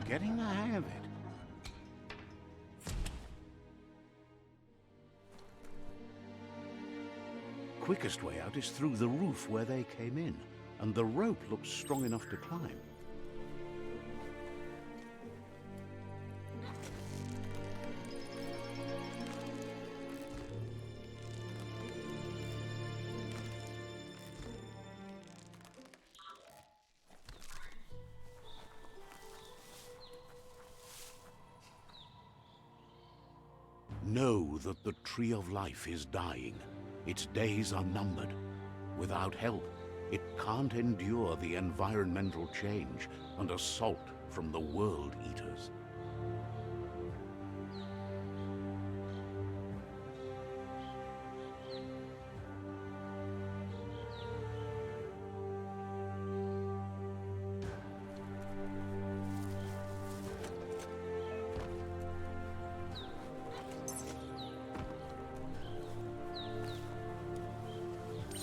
getting the hang of it. Quickest way out is through the roof where they came in, and the rope looks strong enough to climb. Know that the Tree of Life is dying. Its days are numbered. Without help, it can't endure the environmental change and assault from the World Eaters.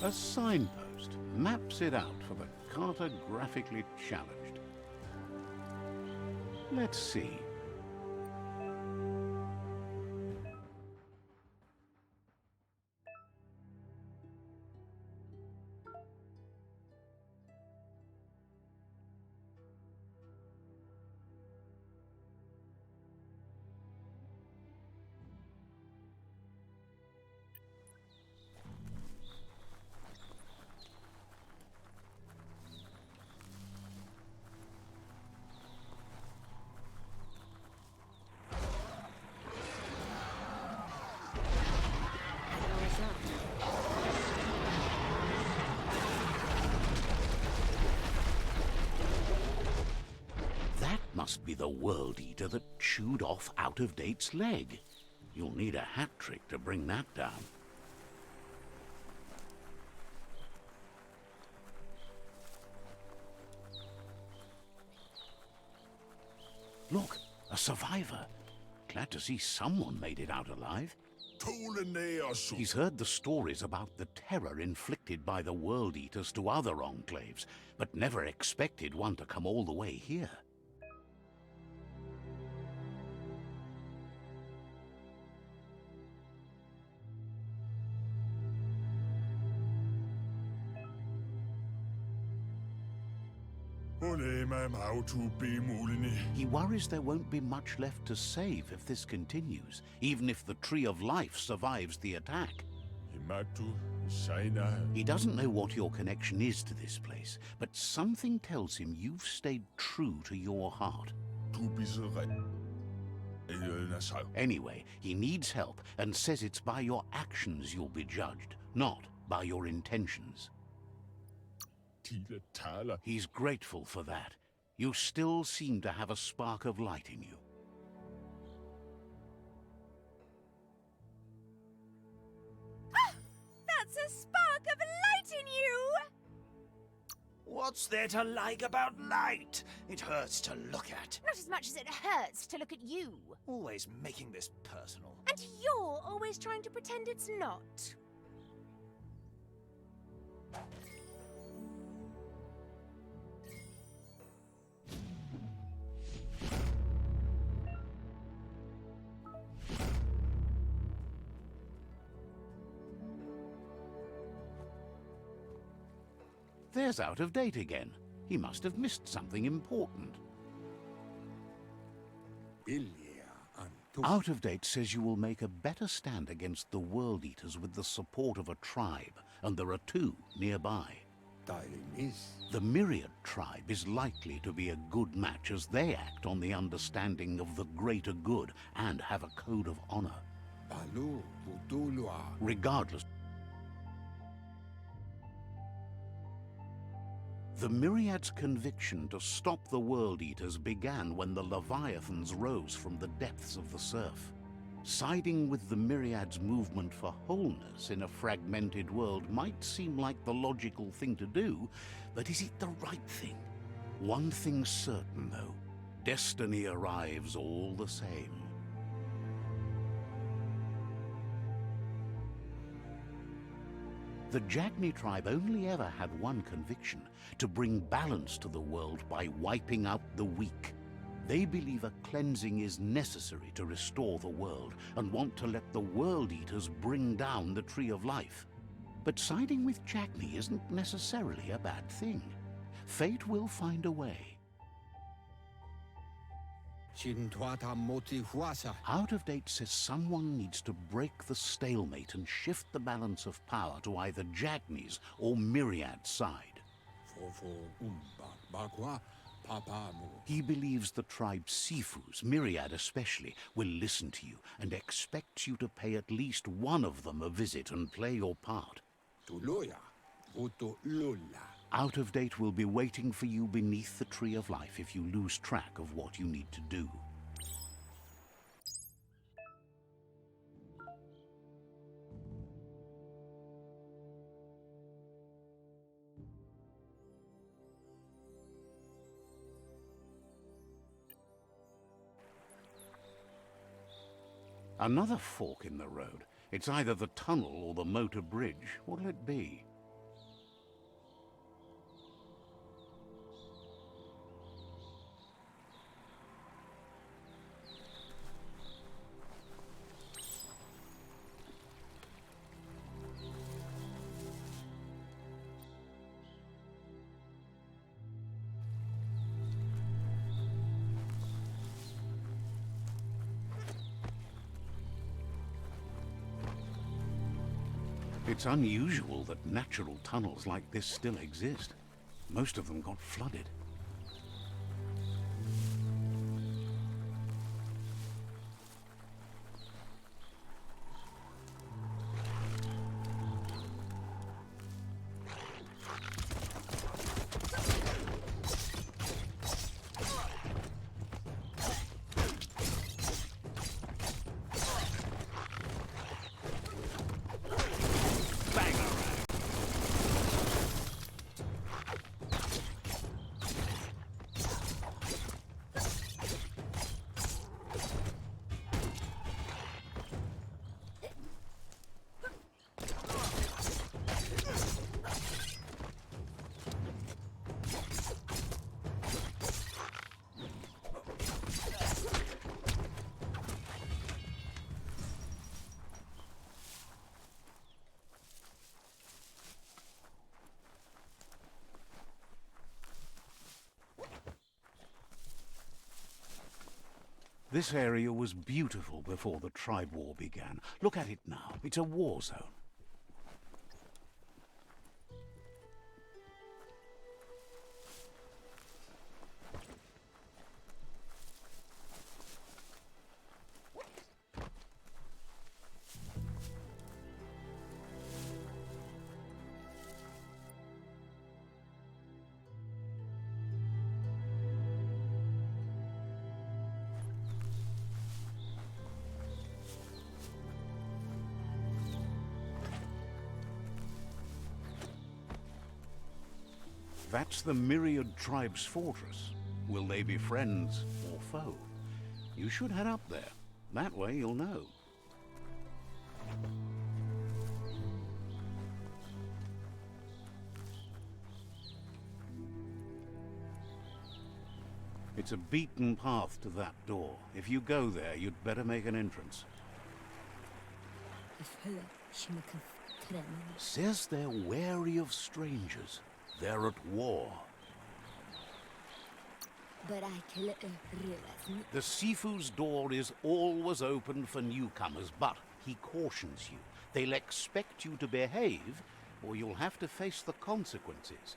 A signpost maps it out for the cartographically challenged. Let's see. Must be the World Eater that chewed off Out-of-Date's leg. You'll need a hat trick to bring that down. Look, a survivor. Glad to see someone made it out alive. He's heard the stories about the terror inflicted by the World Eaters to other enclaves, but never expected one to come all the way here. He worries there won't be much left to save if this continues, even if the Tree of Life survives the attack. He doesn't know what your connection is to this place, but something tells him you've stayed true to your heart. Anyway, he needs help and says it's by your actions you'll be judged, not by your intentions. He's grateful for that. You still seem to have a spark of light in you. Ah! That's a spark of light in you! What's there to like about light? It hurts to look at. Not as much as it hurts to look at you. Always making this personal. And you're always trying to pretend it's not. There's Out-of-Date again. He must have missed something important. Out-of-Date says you will make a better stand against the World Eaters with the support of a tribe, and there are two nearby. The Myriad tribe is likely to be a good match as they act on the understanding of the greater good and have a code of honor. Regardless, the Myriad's conviction to stop the World Eaters began when the Leviathans rose from the depths of the surf. Siding with the Myriad's movement for wholeness in a fragmented world might seem like the logical thing to do, but is it the right thing? One thing's certain, though. Destiny arrives all the same. The Jagni tribe only ever had one conviction: to bring balance to the world by wiping out the weak. They believe a cleansing is necessary to restore the world and want to let the World Eaters bring down the Tree of Life. But siding with Jagni isn't necessarily a bad thing. Fate will find a way. Out of Date says someone needs to break the stalemate and shift the balance of power to either Jagni's or Myriad's side. He believes the tribe's Sifus, Myriad especially, will listen to you and expects you to pay at least one of them a visit and play your part. Out of Date will be waiting for you beneath the Tree of Life if you lose track of what you need to do. Another fork in the road. It's either the tunnel or the motor bridge. What'll it be? It's unusual that natural tunnels like this still exist. Most of them got flooded. This area was beautiful before the tribe war began. Look at it now. It's a war zone. That's the Myriad tribe's fortress. Will they be friends or foe? You should head up there. That way you'll know. It's a beaten path to that door. If you go there, you'd better make an entrance. Says they're wary of strangers. They're at war. The Sifu's door is always open for newcomers, but he cautions you. They'll expect you to behave, or you'll have to face the consequences.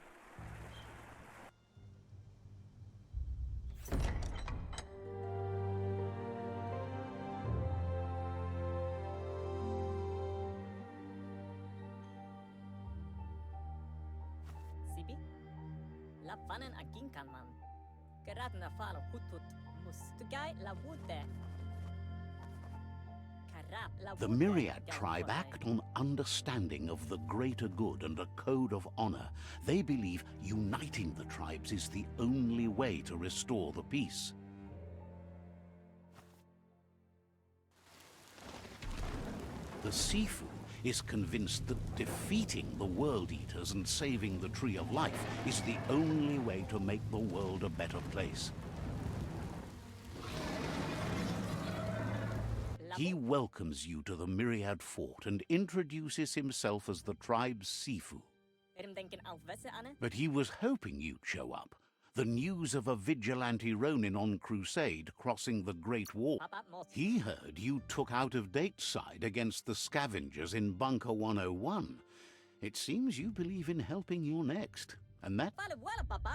The Myriad tribe act on understanding of the greater good and a code of honor. They believe uniting the tribes is the only way to restore the peace. The Sifu is convinced that defeating the World Eaters and saving the Tree of Life is the only way to make the world a better place. He welcomes you to the Myriad Fort and introduces himself as the tribe's Sifu. But he was hoping you'd show up. The news of a vigilante Ronin on crusade crossing the Great Wall. He heard you took out-of-date side against the scavengers in Bunker 101. It seems you believe in helping your next. And that...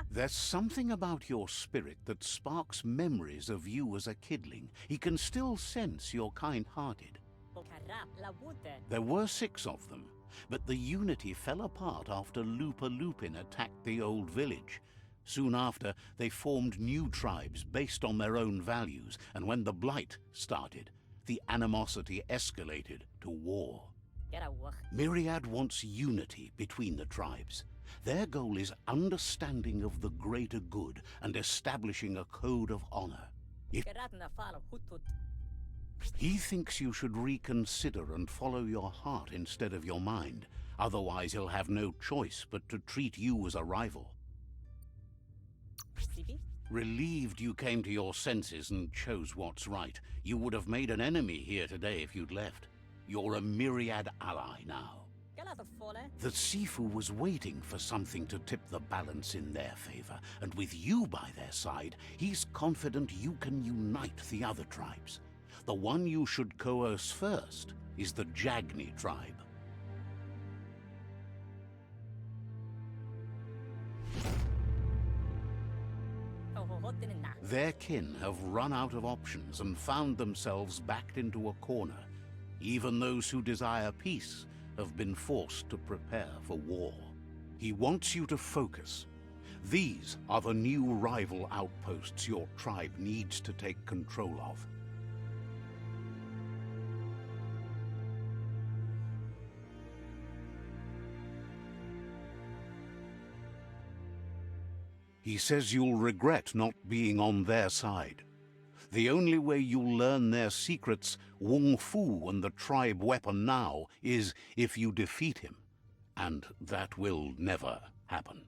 There's something about your spirit that sparks memories of you as a kidling. He can still sense you're kind-hearted. There were 6 of them, but the unity fell apart after Lupa Lupin attacked the old village. Soon after, they formed new tribes based on their own values, and when the Blight started, the animosity escalated to war. Myriad wants unity between the tribes. Their goal is understanding of the greater good and establishing a code of honor. He thinks you should reconsider and follow your heart instead of your mind. Otherwise, he'll have no choice but to treat you as a rival. Relieved you came to your senses and chose what's right. You would have made an enemy here today if you'd left. You're a Myriad ally now. The Sifu was waiting for something to tip the balance in their favor, and with you by their side, he's confident you can unite the other tribes. The one you should coerce first is the Jagni tribe. Their kin have run out of options and found themselves backed into a corner. Even those who desire peace have been forced to prepare for war. He wants you to focus. These are the new rival outposts your tribe needs to take control of. He says you'll regret not being on their side. The only way you'll learn their secrets, Wung Fu and the tribe weapon now, is if you defeat him. And that will never happen.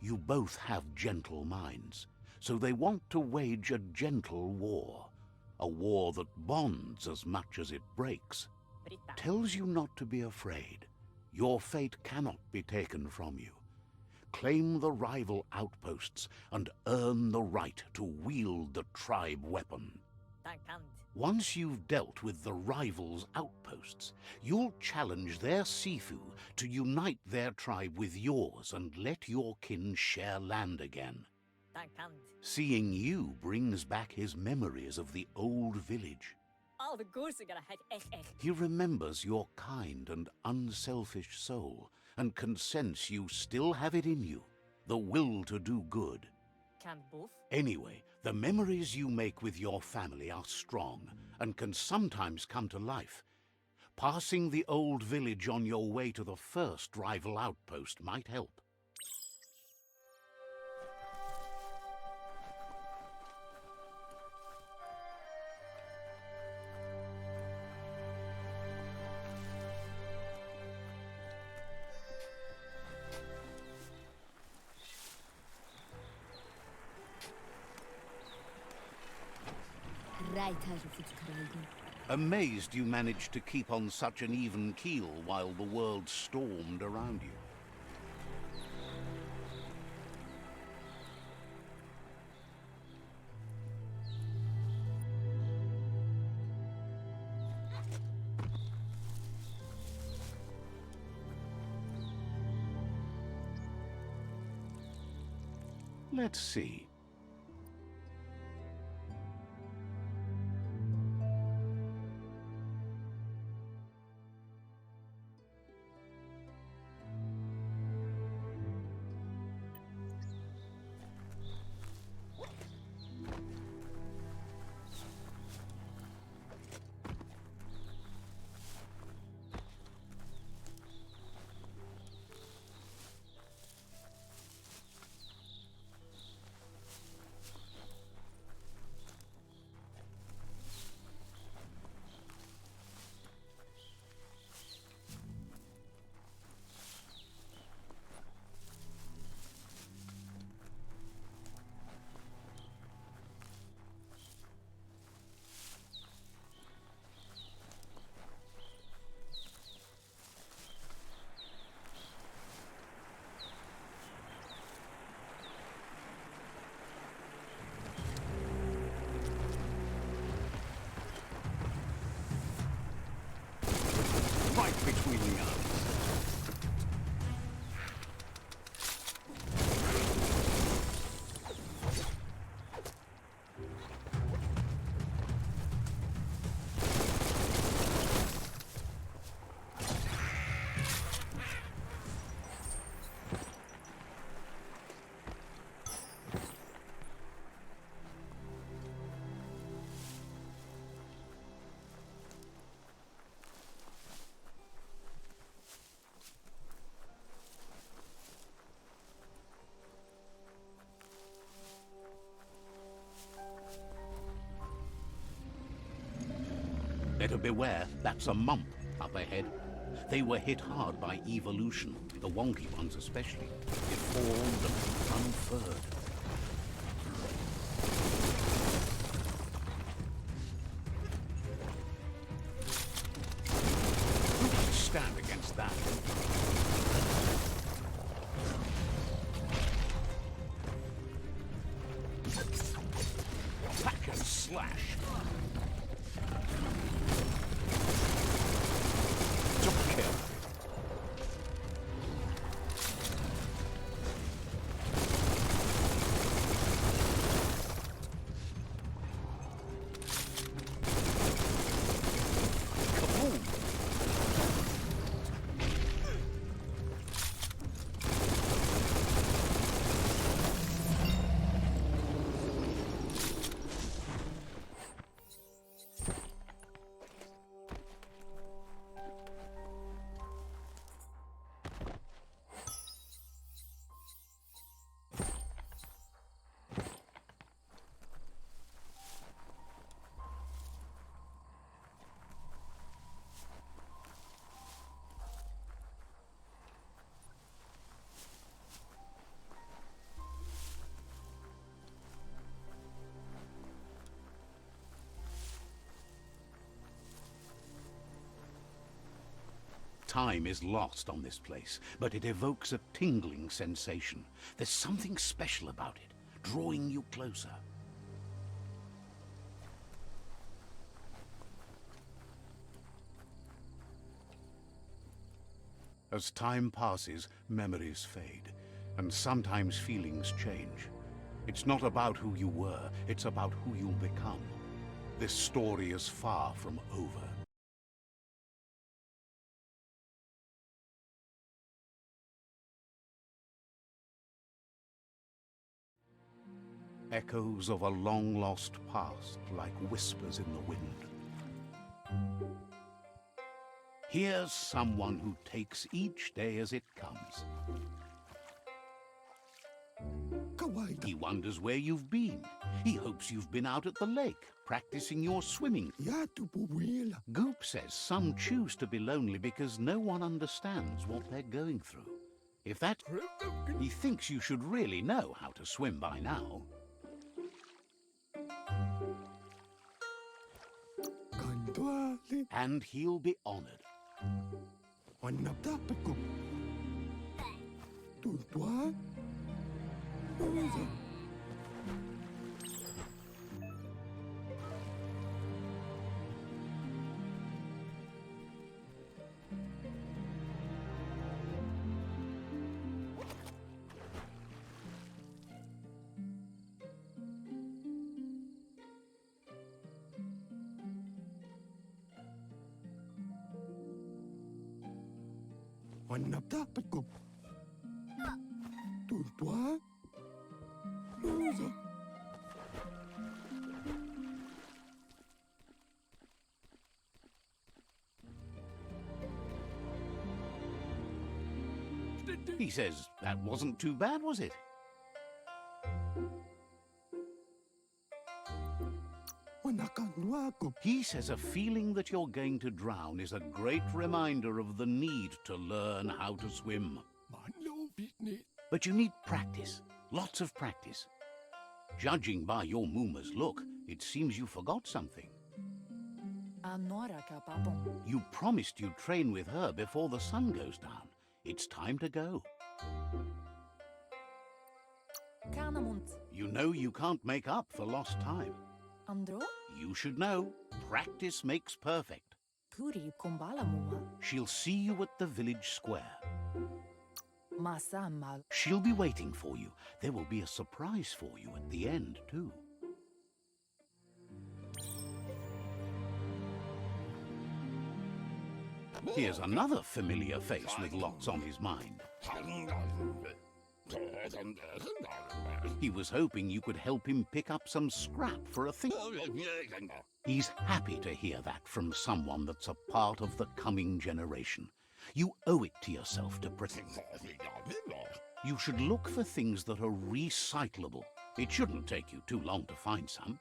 You both have gentle minds, so they want to wage a gentle war. A war that bonds as much as it breaks. Tells you not to be afraid. Your fate cannot be taken from you. Claim the rival outposts and earn the right to wield the tribe weapon. Once you've dealt with the rivals' outposts, you'll challenge their Sifu to unite their tribe with yours and let your kin share land again. Seeing you brings back his memories of the old village. He remembers your kind and unselfish soul, and can sense you still have it in you, the will to do good. Anyway, the memories you make with your family are strong, and can sometimes come to life. Passing the old village on your way to the first rival outpost might help. Amazed you managed to keep on such an even keel while the world stormed around you. Let's see. Better beware, that's a mump up ahead. They were hit hard by evolution, the wonky ones especially, deformed and unfurred. Who can stand against that? Hack and slash. Double kill. Kaboom! Time is lost on this place, but it evokes a tingling sensation. There's something special about it, drawing you closer. As time passes, memories fade, and sometimes feelings change. It's not about who you were, it's about who you'll become. This story is far from over. Echoes of a long-lost past, like whispers in the wind. Here's someone who takes each day as it comes. He wonders where you've been. He hopes you've been out at the lake, practicing your swimming. Goop says some choose to be lonely because no one understands what they're going through. If that... He thinks you should really know how to swim by now. And he'll be honored. He says that wasn't too bad, was it? He says a feeling that you're going to drown is a great reminder of the need to learn how to swim. But you need practice, lots of practice. Judging by your Mooma's look, it seems you forgot something. You promised you'd train with her before the sun goes down. It's time to go. You know you can't make up for lost time. You should know, practice makes perfect. She'll see you at the village square. She'll be waiting for you. There will be a surprise for you at the end, too. Here's another familiar face with lots on his mind. He was hoping you could help him pick up some scrap for a thing. He's happy to hear that from someone that's a part of the coming generation. You owe it to yourself to protect. You should look for things that are recyclable. It shouldn't take you too long to find some.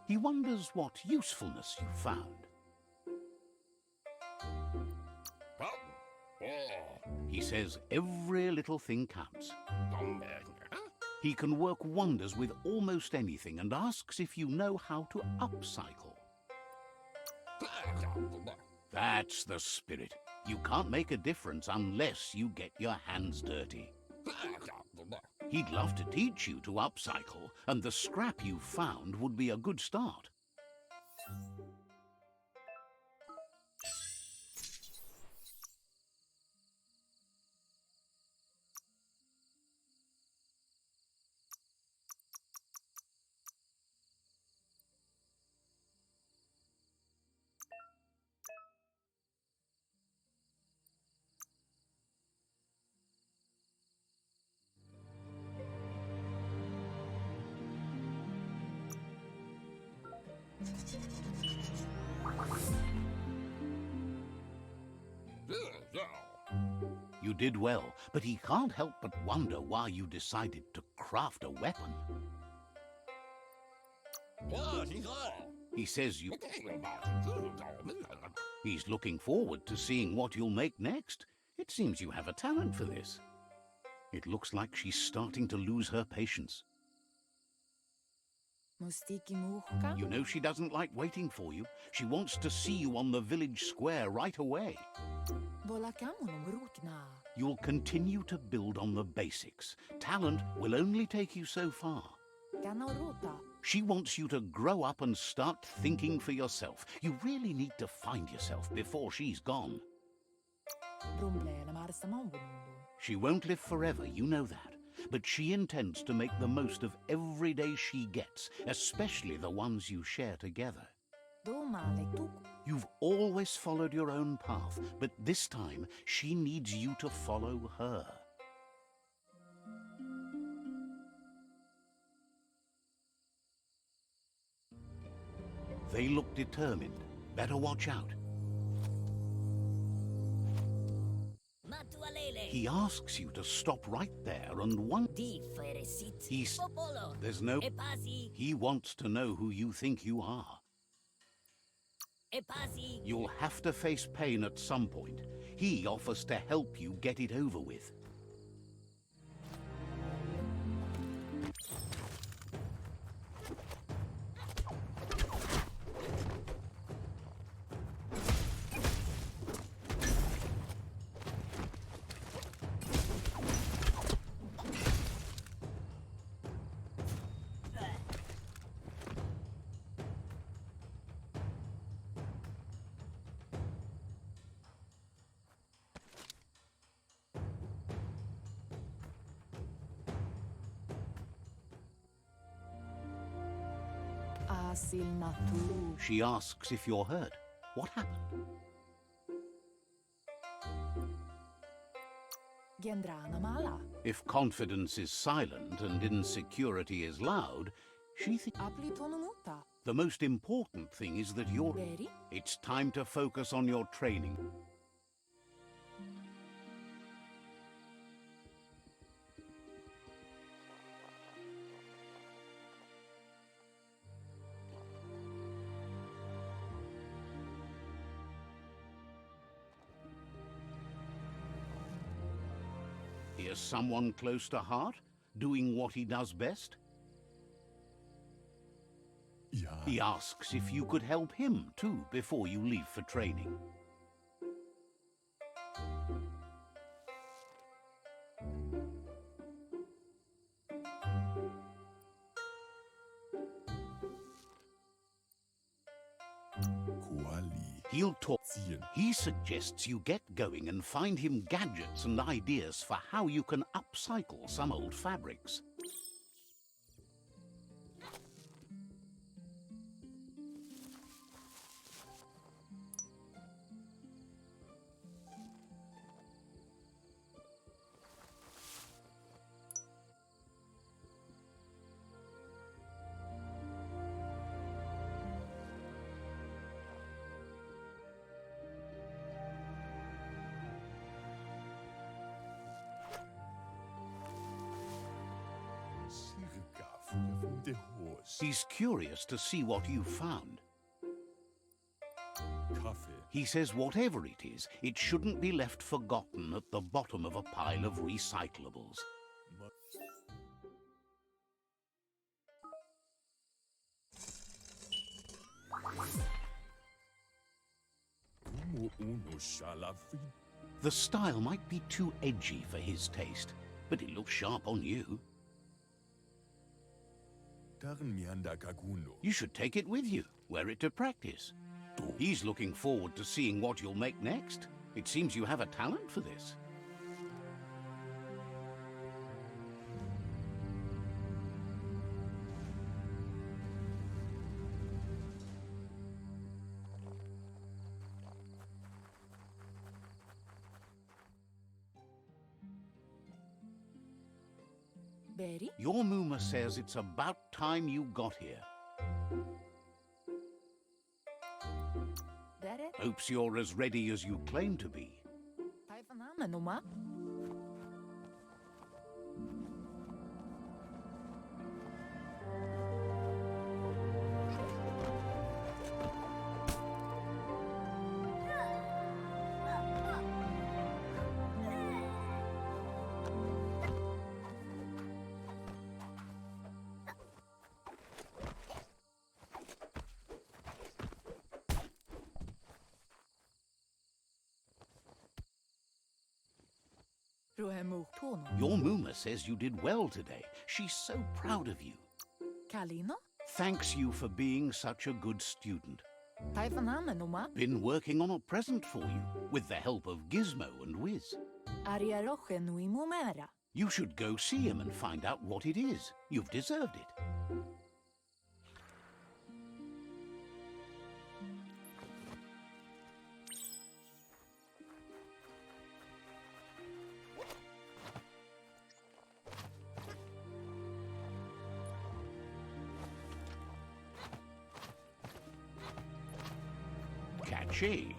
He wonders what usefulness you found. He says every little thing counts. He can work wonders with almost anything and asks if you know how to upcycle. That's the spirit. You can't make a difference unless you get your hands dirty. He'd love to teach you to upcycle, and the scrap you found would be a good start. You did well, but he can't help but wonder why you decided to craft a weapon. He says you... He's looking forward to seeing what you'll make next. It seems you have a talent for this. It looks like she's starting to lose her patience. You know she doesn't like waiting for you. She wants to see you on the village square right away. You'll continue to build on the basics. Talent will only take you so far. She wants you to grow up and start thinking for yourself. You really need to find yourself before she's gone. She won't live forever, you know that. But she intends to make the most of every day she gets, especially the ones you share together. You've always followed your own path, but this time she needs you to follow her. They look determined. Better watch out. He asks you to stop right there and there's no... He wants to know who you think you are. You'll have to face pain at some point. He offers to help you get it over with. She asks if you're hurt. What happened? If confidence is silent and insecurity is loud, she thinks... The most important thing is that you're... It's time to focus on your training. Here's someone close to heart, doing what he does best. He asks if you could help him too before you leave for training. He'll talk. He suggests you get going and find him gadgets and ideas for how you can upcycle some old fabrics. He's curious to see what you've found. He says whatever it is, it shouldn't be left forgotten at the bottom of a pile of recyclables. The style might be too edgy for his taste, but it looks sharp on you. You should take it with you, wear it to practice. He's looking forward to seeing what you'll make next. It seems you have a talent for this. Betty? Your Muma says it's about time you got here. Hopes you're as ready as you claim to be. Your Muma says you did well today. She's so proud of you. Kalino? Thanks you for being such a good student. Been working on a present for you, with the help of Gizmo and Wiz. You should go see him and find out what it is. You've deserved it. Catchy.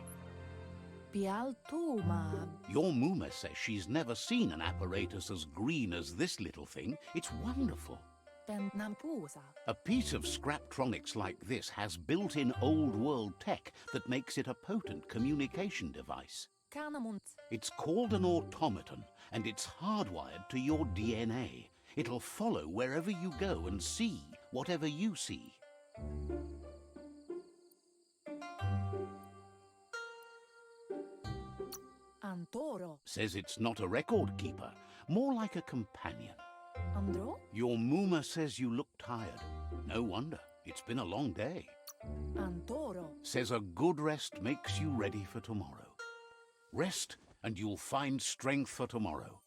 Your Muma says she's never seen an apparatus as green as this little thing. It's wonderful. A piece of Scraptronics like this has built-in old-world tech that makes it a potent communication device. It's called an automaton, and it's hardwired to your DNA. It'll follow wherever you go and see whatever you see. Says it's not a record keeper, more like a companion. Your Muma says you look tired. No wonder, it's been a long day. Says a good rest makes you ready for tomorrow. Rest and you'll find strength for tomorrow.